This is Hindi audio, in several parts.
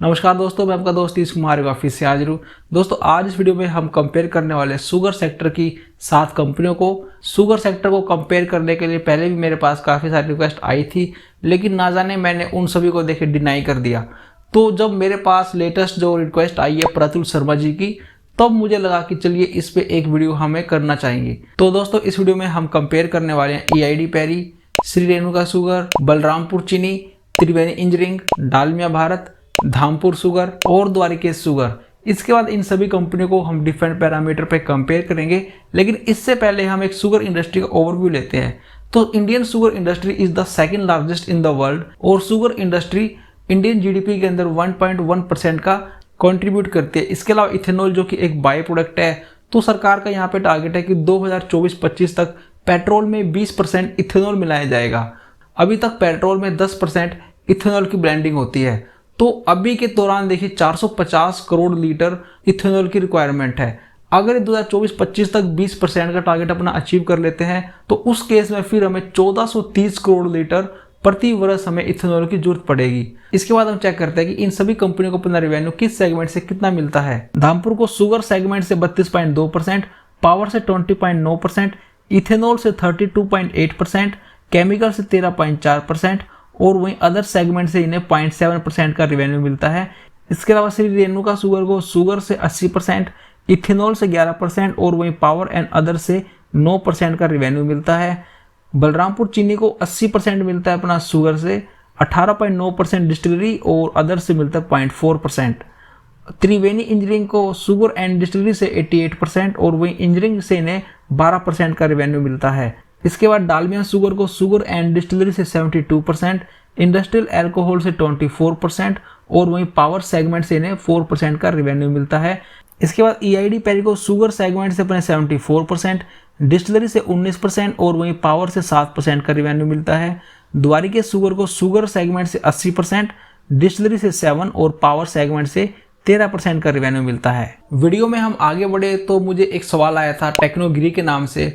नमस्कार दोस्तों, मैं आपका दोस्त तीस कुमार ऑफिस से हाजिर हूँ। दोस्तों आज इस वीडियो में हम कंपेयर करने वाले शुगर सेक्टर की 7 कंपनियों को। शुगर सेक्टर को कंपेयर करने के लिए पहले भी मेरे पास काफ़ी सारी रिक्वेस्ट आई थी, लेकिन ना जाने मैंने उन सभी को देखे डिनाई कर दिया। तो जब मेरे पास लेटेस्ट जो रिक्वेस्ट आई है प्रतुल शर्मा जी की, तब मुझे लगा कि चलिए इस पे एक वीडियो हमें करना चाहिए। तो दोस्तों इस वीडियो में हम कंपेयर करने वाले हैं EID पैरी, श्री रेणुका शुगर, बलरामपुर चीनी, त्रिवेणी इंजीनियरिंग, डालमिया भारत, धामपुर शुगर और द्वारिकेश शुगर। इसके बाद इन सभी कंपनियों को हम डिफरेंट पैरामीटर पे कंपेयर करेंगे, लेकिन इससे पहले हम एक शुगर इंडस्ट्री का ओवरव्यू लेते हैं। तो Indian sugar industry is the second largest in the world और शुगर इंडस्ट्री इंडियन जीडीपी के अंदर 1.1% का कंट्रीब्यूट करती है। इसके अलावा इथेनॉल जो कि एक बाय प्रोडक्ट है, तो सरकार का यहाँ पे टारगेट है कि 2024-25 तक पेट्रोल में 20% इथेनॉल मिलाया जाएगा। अभी तक पेट्रोल में 10% इथेनॉल की ब्लेंडिंग होती है। तो अभी के दौरान देखिए 450 करोड़ लीटर इथेनॉल की रिक्वायरमेंट है। अगर 2024-25 तक 20% का टारगेट अपना अचीव कर लेते हैं, तो उस केस में फिर हमें 1430 करोड़ लीटर प्रति वर्ष हमें इथेनॉल की जरूरत पड़ेगी। इसके बाद हम चेक करते हैं कि इन सभी कंपनियों को अपना रेवेन्यू किस सेगमेंट से कितना मिलता है। धामपुर को शुगर सेगमेंट से 32.2%, पावर से 20.9%, इथेनॉल से 32.8%, केमिकल से 13.4% और वहीं अदर सेगमेंट से इन्हें 0.7% का रेवेन्यू मिलता है। इसके अलावा श्री रेणुका शुगर को शुगर से 80%, इथेनॉल से 11% और वहीं पावर एंड अदर से 9% का रेवेन्यू मिलता है। बलरामपुर चीनी को 80% मिलता है अपना शुगर से, 18.9% डिस्टिलरी और अदर से मिलता है 0.4%। त्रिवेणी इंजीनियरिंग को शुगर एंड डिस्टिलरी से 88% और वहीं इंजीनियरिंग से इन्हें 12% का रेवेन्यू मिलता है। इसके बाद डालमिया शुगर को शुगर एंड डिस्टिलरी से 72%, इंडस्ट्रियल अल्कोहल से 24% और वहीं पावर सेगमेंट से इन्हें 4% का रेवेन्यू मिलता है। इसके बाद EID पैरी को शुगर सेगमेंट से अपने 74%, डिस्टिलरी से 19% और वहीं पावर से 7% का रेवेन्यू मिलता है। द्वारिकेश शुगर को शुगर सेगमेंट से 80%, डिस्टिलरी से 7% और पावर सेगमेंट से 13% का रेवेन्यू मिलता है। वीडियो में हम आगे बढ़े तो मुझे एक सवाल आया था टेक्नोगिरी के नाम से।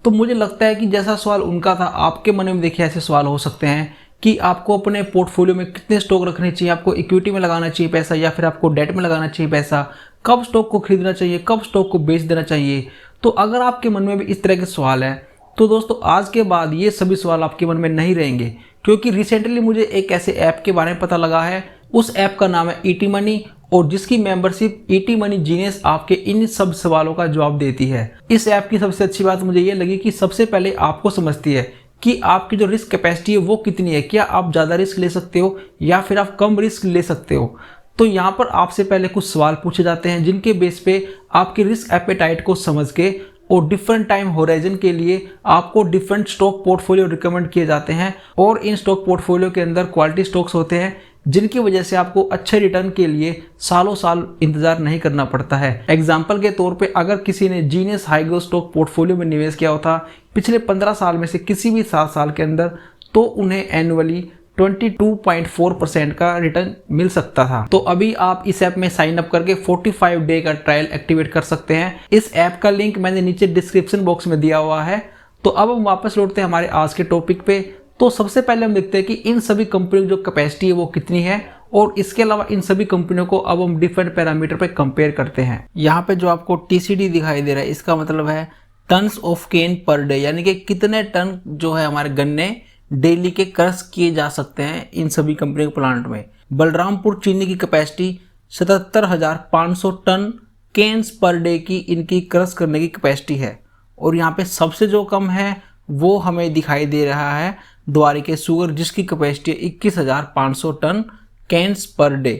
तो मुझे लगता है कि जैसा सवाल उनका था, आपके मन में देखिए ऐसे सवाल हो सकते हैं कि आपको अपने पोर्टफोलियो में कितने स्टॉक रखने चाहिए, आपको इक्विटी में लगाना चाहिए पैसा या फिर आपको डेट में लगाना चाहिए पैसा, कब स्टॉक को खरीदना चाहिए, कब स्टॉक को बेच देना चाहिए। तो अगर आपके मन में भी इस तरह के सवाल है, तो दोस्तों आज के बाद ये सभी सवाल आपके मन में नहीं रहेंगे, क्योंकि रिसेंटली मुझे एक ऐसे ऐप के बारे में पता लगा है। उस ऐप का नाम है ईटी मनी और जिसकी मेंबरशिप ईटी मनी जीनियस आपके इन सब सवालों का जवाब देती है। इस ऐप की सबसे अच्छी बात मुझे ये लगी कि सबसे पहले आपको समझती है कि आपकी जो रिस्क कैपेसिटी है वो कितनी है, क्या आप ज़्यादा रिस्क ले सकते हो या फिर आप कम रिस्क ले सकते हो। तो यहाँ पर आपसे पहले कुछ सवाल पूछे जाते हैं जिनके बेस पे आपकी रिस्क एपेटाइट को समझ के और डिफरेंट टाइम होराइजन के लिए आपको डिफरेंट स्टॉक पोर्टफोलियो रिकमेंड किए जाते हैं। और इन स्टॉक पोर्टफोलियो के अंदर क्वालिटी स्टॉक्स होते हैं जिनकी वजह से आपको अच्छे रिटर्न के लिए सालों साल इंतजार नहीं करना पड़ता है। एग्जाम्पल के तौर पे अगर किसी ने genius high growth stock portfolio में निवेश किया होता पिछले 15 साल में से किसी भी 7 साल के अंदर, तो उन्हें एनुअली 22.4% का रिटर्न मिल सकता था। तो अभी आप इस ऐप में साइन अप करके 45 डे का ट्रायल एक्टिवेट कर सकते हैं। इस ऐप का लिंक मैंने नीचे डिस्क्रिप्शन बॉक्स में दिया हुआ है। तो अब हम वापस लौटते हैं हमारे आज के टॉपिक पे। तो सबसे पहले हम देखते हैं कि इन सभी कंपनियों की जो कैपेसिटी है वो कितनी है, और इसके अलावा इन सभी कंपनियों को अब हम डिफरेंट पैरामीटर पे कंपेयर करते हैं। यहाँ पे जो आपको TCD दिखाई दे रहा है, इसका मतलब है tons of cane per day, यानी कि कितने टन जो है हमारे गन्ने डेली के क्रश किए जा सकते हैं इन सभी कंपनी के प्लांट में। बलरामपुर चीनी की capacity 77,500 ton canes per day की इनकी क्रश करने की कैपेसिटी है। और यहाँ पे सबसे जो कम है वो हमें दिखाई दे रहा है द्वारिकेश शुगर, जिसकी कैपेसिटी है 21,500 टन कैन्स पर डे।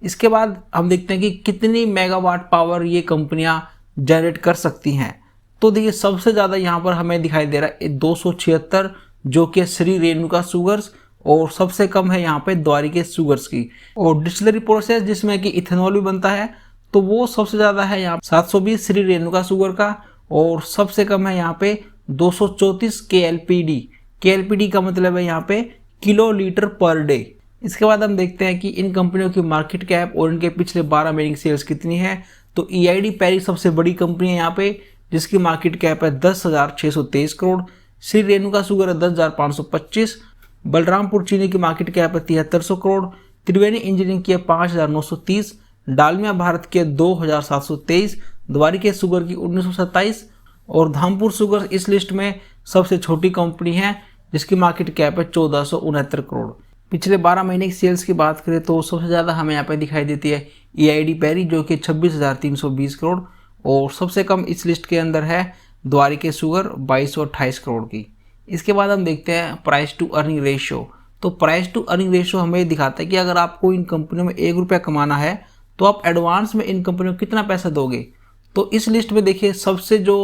इसके बाद हम देखते हैं कि कितनी मेगावाट पावर ये कंपनियां जनरेट कर सकती हैं। तो देखिए सबसे ज़्यादा यहाँ पर हमें दिखाई दे रहा है 276, जो कि श्री रेणुका शुगर्स, और सबसे कम है यहाँ पे द्वारिकेश शुगर्स की। और डिस्टिलरी प्रोसेस जिसमें कि इथेनॉल भी बनता है, तो वो सबसे ज़्यादा है यहाँ 720 श्री रेणुका शुगर का, और सबसे कम है यहाँ पे 234 KLPD का मतलब है यहाँ पे किलो लीटर पर डे। इसके बाद हम देखते हैं कि इन कंपनियों की मार्केट कैप और इनके पिछले 12 महीने की सेल्स कितनी है। तो EID पैरी सबसे बड़ी कंपनी है यहाँ पे, जिसकी मार्केट कैप है 10,623 करोड़। श्री रेणुका शुगर है 10,525, बलरामपुर चीनी की मार्केट कैप है 7300 करोड़, त्रिवेणी इंजीनियरिंग की है 5,930, डालमिया भारत की है 2,723, द्वारिका शुगर की 1,927 और धामपुर शुगर इस लिस्ट में सबसे छोटी कंपनी है जिसकी मार्केट कैप है 1,469 करोड़। पिछले 12 महीने की सेल्स की बात करें तो सबसे ज़्यादा हमें यहाँ पे दिखाई देती है EID पैरी जो कि 26,320 करोड़ और सबसे कम इस लिस्ट के अंदर है द्वारिका शुगर 2,228 करोड़ की। इसके बाद हम देखते हैं प्राइस टू अर्निंग रेशियो। तो प्राइस टू अर्निंग रेशियो हमें दिखाता है कि अगर आपको इन कंपनियों में 1 रुपया कमाना है तो आप एडवांस में इन कंपनियों को कितना पैसा दोगे। तो इस लिस्ट में देखिए सबसे जो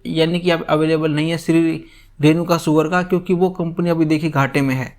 यानी कि अवेलेबल नहीं है श्री रेणुका शुगर का, क्योंकि वो कंपनी अभी देखिए घाटे में है।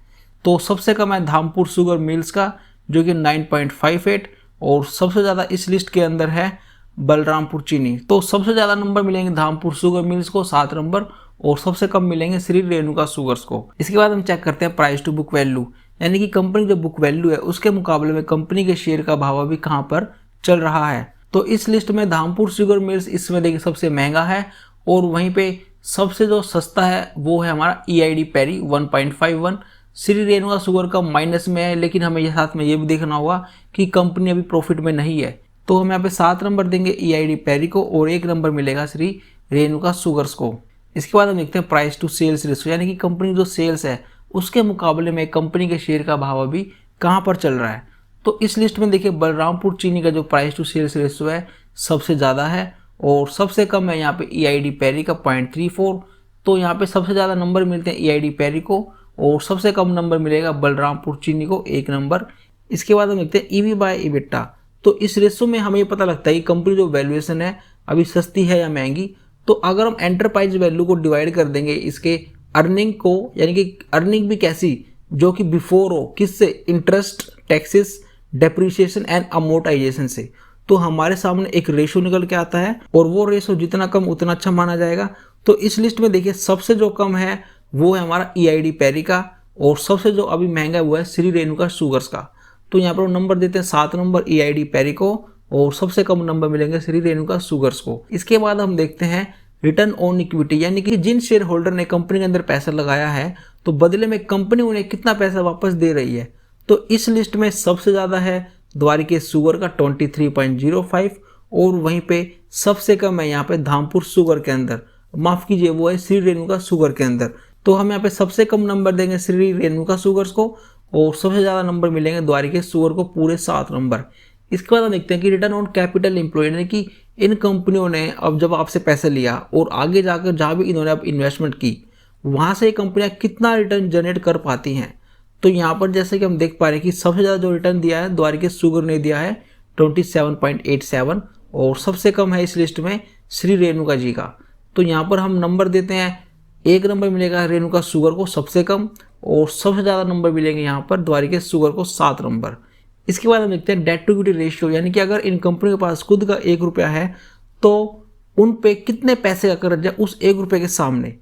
तो सबसे कम है धामपुर शुगर मिल्स का जो कि 9.58 और सबसे ज़्यादा इस लिस्ट के अंदर है बलरामपुर चीनी। तो सबसे ज़्यादा नंबर मिलेंगे धामपुर शुगर मिल्स को 7 नंबर और सबसे कम मिलेंगे श्री रेणुका शुगर्स को। इसके बाद हम चेक करते हैं प्राइस टू बुक वैल्यू, यानी कि कंपनी जो बुक वैल्यू है उसके मुकाबले में कंपनी के शेयर का भाव अभी कहाँ पर चल रहा है। तो इस लिस्ट में धामपुर शुगर मिल्स इसमें देखिए सबसे महंगा है और वहीं पे सबसे जो सस्ता है वो है हमारा EID पैरी 1.51। श्री रेणुका शुगर का माइनस में है, लेकिन हमें साथ में ये भी देखना होगा कि कंपनी अभी प्रॉफिट में नहीं है। तो हम यहाँ पे 7 नंबर देंगे EID पैरी को और 1 नंबर मिलेगा श्री रेणुका शुगर्स को। इसके बाद हम देखते हैं प्राइस टू सेल्स रेशियो, यानी कि कंपनी जो सेल्स है उसके मुकाबले में कंपनी के शेयर का भाव अभी कहाँ पर चल रहा है। तो इस लिस्ट में देखिए बलरामपुर चीनी का जो प्राइस टू सेल्स रेशियो है सबसे ज़्यादा है और सबसे कम है यहाँ पे EID पैरी का 0.34। तो यहाँ पे सबसे ज़्यादा नंबर मिलते हैं EID पैरी को और सबसे कम नंबर मिलेगा बलरामपुर चीनी को 1 नंबर। इसके बाद हम देखते हैं EV बाय EBITDA। तो इस रेशियो में हमें ये पता लगता है कि कंपनी जो वैल्यूएशन है अभी सस्ती है या महंगी। तो अगर हम एंटरप्राइज वैल्यू को डिवाइड कर देंगे इसके अर्निंग को, यानी कि अर्निंग भी कैसी जो कि बिफोर हो, किससे, interest, taxes, depreciation and amortisation से, तो हमारे सामने एक रेशो निकल के आता है और वो रेशो जितना कम उतना अच्छा माना जाएगा। तो इस लिस्ट में देखिए सबसे जो कम है वो है हमारा EID पैरी का और सबसे जो अभी महंगा है वो है श्री रेणुका शुगर्स का। तो यहाँ पर नंबर देते हैं 7 नंबर EID पैरी को और सबसे कम नंबर मिलेंगे श्री रेणुका शुगर्स को। इसके बाद हम देखते हैं रिटर्न ऑन इक्विटी, यानी कि जिन शेयर होल्डर ने कंपनी के अंदर पैसा लगाया है तो बदले में कंपनी उन्हें कितना पैसा वापस दे रही है। तो इस लिस्ट में सबसे ज़्यादा है द्वारिका शुगर का 23.05 और वहीं पे सबसे कम है यहाँ पे धामपुर शुगर के अंदर, माफ़ कीजिए वो है श्री रेणुका शुगर के अंदर। तो हम यहाँ पे सबसे कम नंबर देंगे श्री रेणुका शुगर्स को और सबसे ज़्यादा नंबर मिलेंगे द्वारिका शुगर को पूरे 7 नंबर। इसके बाद हम देखते हैं कि रिटर्न ऑन कैपिटल एम्प्लॉयड, यानी कि इन कंपनियों ने अब जब आपसे पैसा लिया और आगे जाकर जहाँ भी इन्होंने अब इन्वेस्टमेंट की वहाँ से ये कंपनियाँ कितना रिटर्न जनरेट कर पाती हैं। तो यहाँ पर जैसे कि हम देख पा रहे हैं कि सबसे ज़्यादा जो रिटर्न दिया है द्वारिका शुगर ने दिया है 27.87 और सबसे कम है इस लिस्ट में श्री रेणुका जी का। तो यहाँ पर हम नंबर देते हैं, 1 नंबर मिलेगा रेणुका शुगर को सबसे कम और सबसे ज़्यादा नंबर मिलेंगे यहाँ पर द्वारिका शुगर को 7 नंबर। इसके बाद हम देखते हैं डेट टू इक्विटी रेशियो, यानी कि अगर इन कंपनी के पास खुद का 1 रुपया है तो उन पे कितने पैसे का कर्ज है उस 1 रुपये के सामने।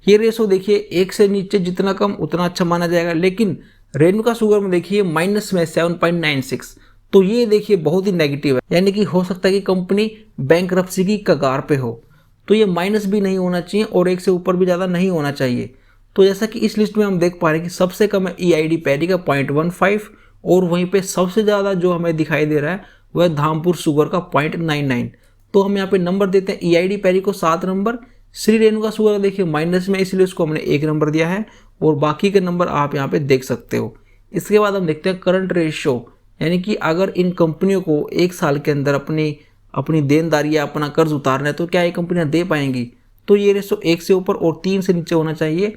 ये रेशो देखिए 1 से नीचे जितना कम उतना अच्छा माना जाएगा, लेकिन रेणुका शुगर में देखिए माइनस में 7.96। तो ये देखिए बहुत ही नेगेटिव है, यानी कि हो सकता है कि कंपनी बैंकरप्सी की कगार पे हो। तो ये माइनस भी नहीं होना चाहिए और 1 से ऊपर भी ज़्यादा नहीं होना चाहिए। तो जैसा कि इस लिस्ट में हम देख पा रहे हैं कि सबसे कम है EID पैरी का 0.15 और वहीं पे सबसे ज़्यादा जो हमें दिखाई दे रहा है वह धामपुर शुगर का 0.99। तो हम यहाँ पे नंबर देते हैं EID पैरी को 7 नंबर, श्री रेणुका शुगर देखिए माइनस में इसलिए उसको हमने 1 नंबर दिया है और बाकी के नंबर आप यहाँ पे देख सकते हो। इसके बाद हम देखते हैं करंट रेशियो, यानी कि अगर इन कंपनियों को 1 साल के अंदर अपनी देनदारी या अपना कर्ज उतारना है तो क्या ये कंपनियां दे पाएंगी। तो ये रेशो 1 से ऊपर और 3 से नीचे होना चाहिए।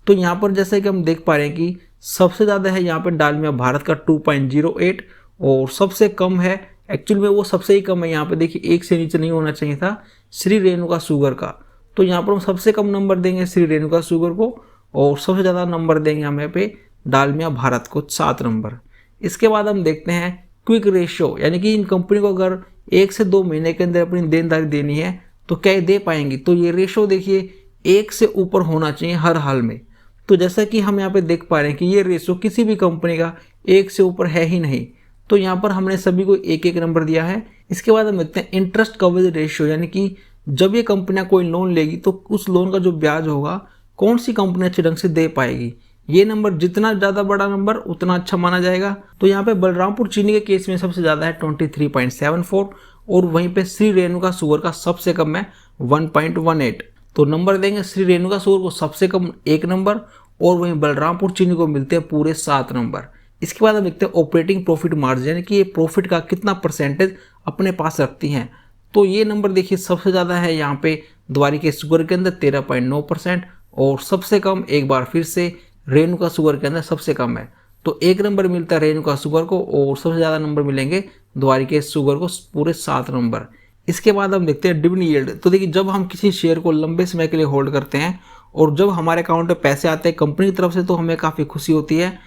तो यहाँ पर जैसे कि हम देख पा रहे हैं कि सबसे ज़्यादा है यहाँ पर डालमिया भारत का 2.08 और सबसे कम है, एक्चुअल में वो सबसे ही कम है यहाँ पे देखिए 1 से नीचे नहीं होना चाहिए था, श्री रेणुका शुगर का। तो यहाँ पर हम सबसे कम नंबर देंगे श्री रेणुका शुगर को और सबसे ज़्यादा नंबर देंगे हम यहाँ पे डालमिया भारत को 7 नंबर। इसके बाद हम देखते हैं क्विक रेशियो, यानी कि इन कंपनी को अगर 1 से 2 महीने के अंदर अपनी देनदारी देनी है तो क्या ये दे पाएंगी। तो ये रेशियो देखिए 1 से ऊपर होना चाहिए हर हाल में। तो जैसा कि हम यहाँ पे देख पा रहे हैं कि ये रेशियो किसी भी कंपनी का 1 से ऊपर है ही नहीं। तो यहाँ पर हमने सभी को 1-1 नंबर दिया है। इसके बाद हम देखते हैं इंटरेस्ट कवरेज रेशियो, यानी कि जब ये कंपनियां कोई लोन लेगी तो उस लोन का जो ब्याज होगा कौन सी कंपनी अच्छे ढंग से दे पाएगी। ये नंबर जितना ज़्यादा बड़ा नंबर उतना अच्छा माना जाएगा। तो यहाँ पे बलरामपुर चीनी के केस में सबसे ज़्यादा है 23.74 और वहीं पे श्री रेणुका शुगर का सबसे कम है 1.18। तो नंबर देंगे श्री रेणुका शुगर को सबसे कम 1 नंबर और वहीं बलरामपुर चीनी को मिलते हैं पूरे 7 नंबर। इसके बाद हम देखते हैं ऑपरेटिंग प्रॉफिट मार्जिन, यानी कि ये प्रॉफिट का कितना परसेंटेज अपने पास रखती हैं। तो ये नंबर देखिए सबसे ज़्यादा है यहाँ पे द्वारिका शुगर के अंदर 13.9% और सबसे कम एक बार फिर से रेणुका शुगर के अंदर सबसे कम है। तो 1 नंबर मिलता है रेणुका शुगर को और सबसे ज़्यादा नंबर मिलेंगे द्वारिका शुगर को पूरे 7 नंबर। इसके बाद हम देखते हैं डिविडेंड यील्ड। तो देखिए जब हम किसी शेयर को लंबे समय के लिए होल्ड करते हैं और जब हमारे अकाउंट में पैसे आते हैं कंपनी की तरफ से तो हमें काफ़ी खुशी होती है।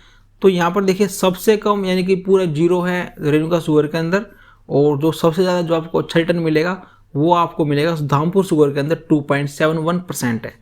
तो यहाँ पर देखिए सबसे कम यानी कि पूरा 0 है रेणुका शुगर के अंदर और जो सबसे ज़्यादा जो आपको अच्छा रिटर्न मिलेगा वो आपको मिलेगा धामपुर शुगर के अंदर 2.71% है।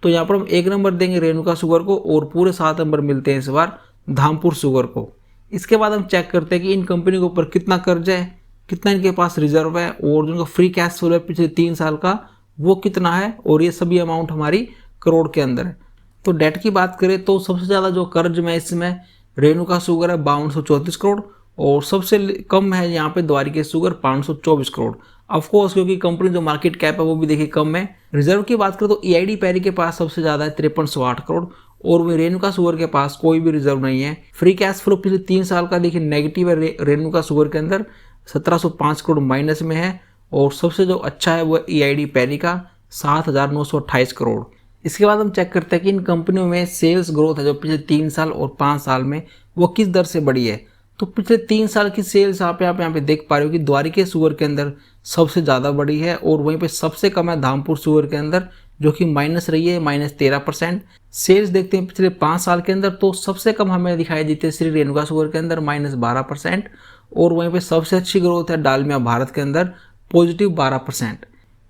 तो यहाँ पर हम 1 नंबर देंगे रेणुका शुगर को और पूरे 7 नंबर मिलते हैं इस बार धामपुर शुगर को। इसके बाद हम चेक करते हैं कि इन कंपनी के ऊपर कितना कर्ज है, कितना इनके पास रिजर्व है और जिनका फ्री कैश फ्लो है पिछले 3 साल का वो कितना है और ये सभी अमाउंट हमारी करोड़ के अंदर है। तो डेट की बात करें तो सबसे ज़्यादा जो कर्ज में इसमें रेणुका शुगर है 5234 करोड़ और सबसे कम है यहाँ पे द्वारिका शुगर 524 करोड़। ऑफकोर्स क्योंकि कंपनी जो मार्केट कैप है वो भी देखिए कम है। रिजर्व की बात करें तो ईआईडी पैरी के पास सबसे ज़्यादा है 5308 करोड़ और वही रेणुका शुगर के पास कोई भी रिजर्व नहीं है। फ्री कैश फ्लो पिछले 3 साल का देखिए नेगेटिव है रेणुका शुगर के अंदर 1705 करोड़ माइनस में है और सबसे जो अच्छा है वो ईआईडी पैरी का 7928 करोड़। इसके बाद हम चेक करते हैं कि इन कंपनियों में सेल्स ग्रोथ है जो पिछले 3 साल और 5 साल में वो किस दर से बढ़ी है। तो पिछले 3 साल की सेल्स आप यहाँ पे देख पा रहे हो कि द्वारिका शुगर के अंदर सबसे ज़्यादा बढ़ी है और वहीं पे सबसे कम है धामपुर शुगर के अंदर जो कि माइनस रही है -13%। सेल्स देखते हैं पिछले 5 साल के अंदर तो सबसे कम हमें दिखाई देती है श्री रेणुका शुगर के अंदर -12% और वहीं पे सबसे अच्छी ग्रोथ है डालमिया भारत के अंदर +12%।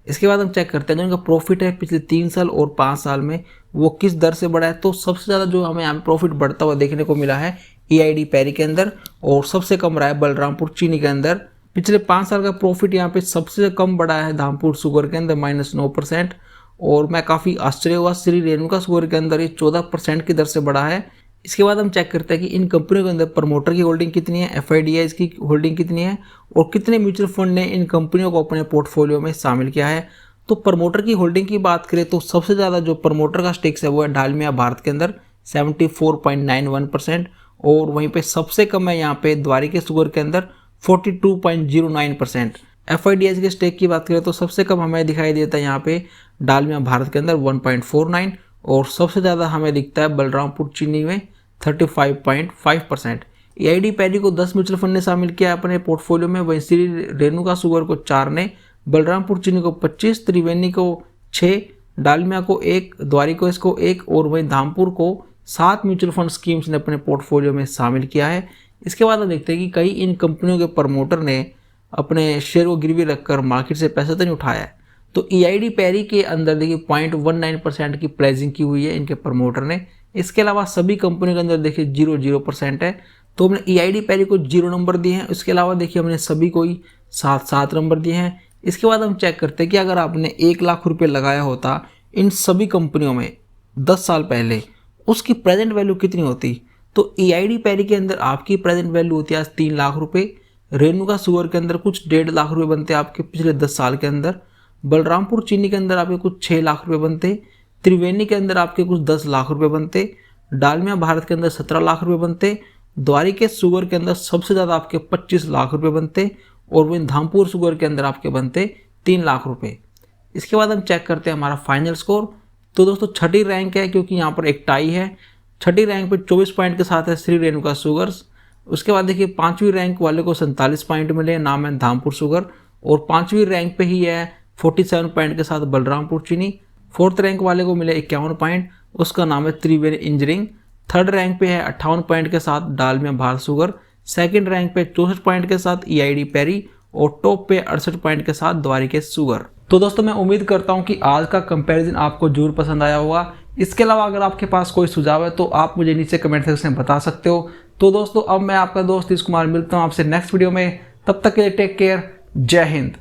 इसके बाद हम चेक करते हैं जो इनका प्रॉफिट है पिछले 3 साल और 5 साल में वो किस दर से बढ़ा है। तो सबसे ज़्यादा जो हमें यहाँ प्रॉफिट बढ़ता हुआ देखने को मिला है ईआईडी पैरी के अंदर और सबसे कम रहा है बलरामपुर चीनी के अंदर। पिछले 5 साल का प्रॉफिट यहाँ पे सबसे कम बढ़ा है धामपुर शुगर के अंदर -9% और मैं काफ़ी आश्चर्य हुआ श्री रेणुका शुगर के अंदर ये 14% की दर से बढ़ा है। इसके बाद हम चेक करते हैं कि इन कंपनियों के अंदर प्रमोटर की होल्डिंग कितनी है, एफआईडीआईज की होल्डिंग कितनी है और कितने म्यूचुअल फंड ने इन कंपनियों को अपने पोर्टफोलियो में शामिल किया है। तो प्रमोटर की होल्डिंग की बात करें तो सबसे ज़्यादा जो प्रमोटर का स्टेक्स है वो है डालमिया भारत के अंदर 74.91% और वहीं पे सबसे कम है यहाँ पे द्वारिका शुगर के अंदर 42.09%। एफआईडीआईज के स्टेक की बात करें तो सबसे कम हमें दिखाई देता है यहाँ पे डालमिया भारत के अंदर 1.49 और सबसे ज़्यादा हमें दिखता है बलरामपुर चीनी में 35.5%। ईआईडी पैरी को 10 म्यूचुअल फंड ने शामिल किया अपने पोर्टफोलियो में, वहीं श्री रेणुका शुगर को 4 ने, बलरामपुर चीनी को 25, त्रिवेणी को 6, डालमिया को 1, द्वारिका को 1 और वहीं धामपुर को 7 म्यूचुअल फंड स्कीम्स ने अपने पोर्टफोलियो में शामिल किया है। इसके बाद हम देखते हैं कि कई इन कंपनियों के प्रमोटर ने अपने शेयर को गिरवी रखकर मार्केट से पैसा तो नहीं उठाया है। तो ईआईडी पैरी के अंदर देखिए 0.19% की प्राइसिंग की हुई है इनके प्रमोटर ने। इसके अलावा सभी कंपनियों के अंदर देखिए 0% है। तो हमने ईआईडी पैरी को 0 नंबर दिए हैं। इसके अलावा देखिए हमने सभी को ही 7 नंबर दिए हैं। इसके बाद हम चेक करते हैं कि अगर आपने 1 लाख रुपये लगाया होता इन सभी कंपनियों में 10 साल पहले, उसकी प्रेजेंट वैल्यू कितनी होती। तो ईआईडी पैरी के अंदर आपकी प्रेजेंट वैल्यू होती है आज 3 लाख रुपये, रेणुका शुगर के अंदर कुछ 1.5 लाख रुपये बनते हैं आपके पिछले 10 साल के अंदर, बलरामपुर चीनी के अंदर आपके कुछ 6 लाख रुपये बनते, त्रिवेणी के अंदर आपके कुछ 10 लाख रुपये बनते, डालमिया भारत के अंदर 17 लाख रुपये बनते, द्वारिका शुगर के अंदर सबसे ज़्यादा आपके 25 लाख रुपये बनते और वहीं धामपुर शुगर के अंदर आपके बनते 3 लाख रुपये। इसके बाद हम चेक करते हैं हमारा फाइनल स्कोर। तो दोस्तों छठी रैंक है क्योंकि यहाँ पर एक टाई है। छठी रैंक पे 24 पॉइंट के साथ है श्री रेणुका शुगर्स। उसके बाद देखिए 5वीं रैंक वाले को 47 पॉइंट मिले, नाम है धामपुर शुगर, और 5वीं रैंक पे ही है 47 पॉइंट के साथ बलरामपुर चीनी। 4th रैंक वाले को मिले 51 पॉइंट, उसका नाम है त्रिवेणी इंजीनियरिंग। 3rd रैंक पे है 58 पॉइंट के साथ Dalmia Bharat sugar. 2nd rank पे 64 पॉइंट के साथ ईआईडी पैरी और टॉप पे 68 पॉइंट के साथ द्वारिका शुगर। तो दोस्तों मैं उम्मीद करता हूं कि आज का कंपैरिजन आपको जरूर पसंद आया होगा। इसके अलावा अगर आपके पास कोई सुझाव है तो आप मुझे नीचे कमेंट सेक्शन में बता सकते हो। तो दोस्तों अब मैं आपका दोस्त तीस कुमार मिलता हूं आपसे नेक्स्ट वीडियो में। तब तक के लिए टेक केयर, जय हिंद।